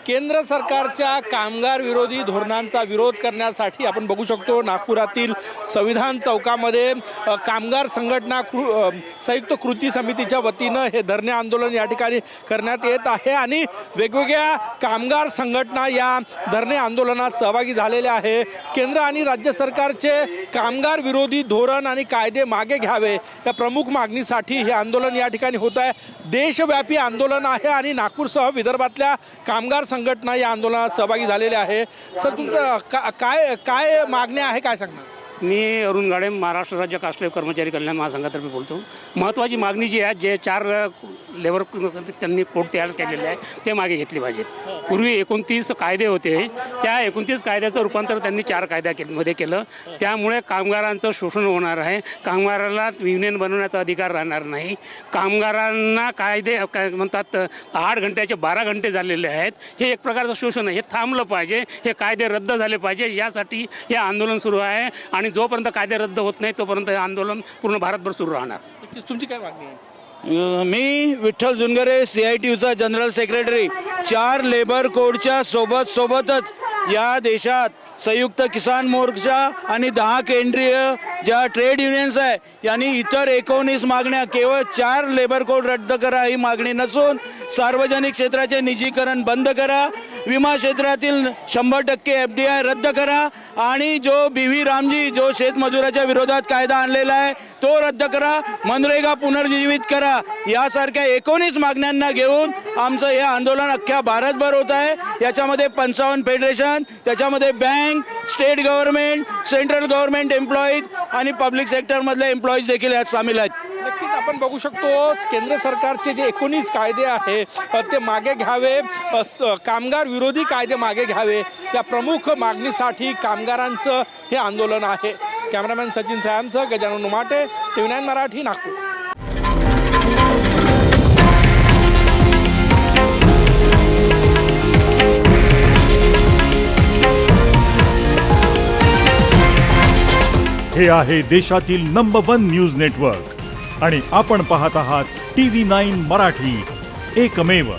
केंद्र सरकारच्या कामगार विरोधी धोरणांचा विरोध करण्यासाठी आपण बघू शकतो नागपुरातील संविधान चौकामध्ये कामगार संघटना संयुक्त कृती समितीच्या वतीनं हे धरणे आंदोलन या ठिकाणी करण्यात येत आहे आणि वेगवेगळ्या कामगार संघटना या धरणे आंदोलनात सहभागी झालेल्या आहे। केंद्र आणि राज्य सरकारचे कामगार विरोधी धोरण आणि कायदे मागे घ्यावे या प्रमुख मागणीसाठी हे आंदोलन या ठिकाणी होत आहे। देशव्यापी आंदोलन आहे आणि नागपूरसह विदर्भातल्या कामगार संघटना या आंदोलनात सहभागी झालेल्या आहे। सर तुमचं काय काय मागणी आहे, काय सांगणार? मी अरुण गाडे महाराष्ट्र राज्य कास्टलेब कर्मचारी कल्याण महासंघातर्फे बोलतो। महत्त्वाची मागणी जी आहे, जे 4 लेबर त्यांनी कोड तयार केलेले आहे ते मागे घेतले पाहिजेत। पूर्वी 29 कायदे होते, त्या 29 कायद्याचं रूपांतर त्यांनी 4 कायद्यामध्ये केलं। त्यामुळे कामगारांचं शोषण होणार आहे, कामगाराला युनियन बनवण्याचा अधिकार राहणार नाही। कामगारांना कायदे काय म्हणतात 8 घंट्याचे 12 घंटे झालेले आहेत, हे एक प्रकारचं शोषण आहे, हे थांबलं पाहिजे, हे कायदे रद्द झाले पाहिजे। यासाठी हे आंदोलन सुरू आहे आणि जोपर्यंत कायदे रद्द होत नाही तोपर्यंत हे आंदोलन पूर्ण भारतभर सुरू राहणार। तुमची काय मागणी आहे? मी विठ्ठल जुनगरे CITUचा जनरल सेक्रेटरी। 4 लेबर कोडच्या सोबतच या देशात संयुक्त किसान मोर्चा आणि 10 केंद्रीय ज्या ट्रेड युनियन्स आहे यांनी इतर 19 मागण्या, केवळ 4 लेबर कोड रद्द करा ही मागणी नसून सार्वजनिक क्षेत्राचे निजीकरण बंद करा, विमा क्षेत्रातील 100% FDI रद्द करा आणि जो BV रामजी जो शेतमजुराच्या विरोधात कायदा आणलेला आहे तो रद्द करा, मनरेगा पुनर्जीवित करा, यासारख्या 19 मागण्यांना घेऊन आमचं हे आंदोलन अख्ख्या भारतभर होत आहे। याच्यामध्ये 55 फेडरेशन, त्याच्यामध्ये bank, state government, central government employees आणि पब्लिक सेक्टरमधले एम्प्लॉईज देखील यात सामील आहेत। नक्कीच आपण बघू शकतो केंद्र सरकारचे जे 19 कायदे आहे ते मागे घ्यावे, कामगार विरोधी कायदे मागे घ्यावे या प्रमुख मागणीसाठी कामगारांचं हे आंदोलन आहे। कॅमेरामॅन सचिन सायमसह गजानन उमाटे, TV9 मराठी, नागपूर। हे आहे देशातील नंबर 1 न्यूज नेटवर्क आणि आपण पाहत आहात TV9 मराठी, एकमेव।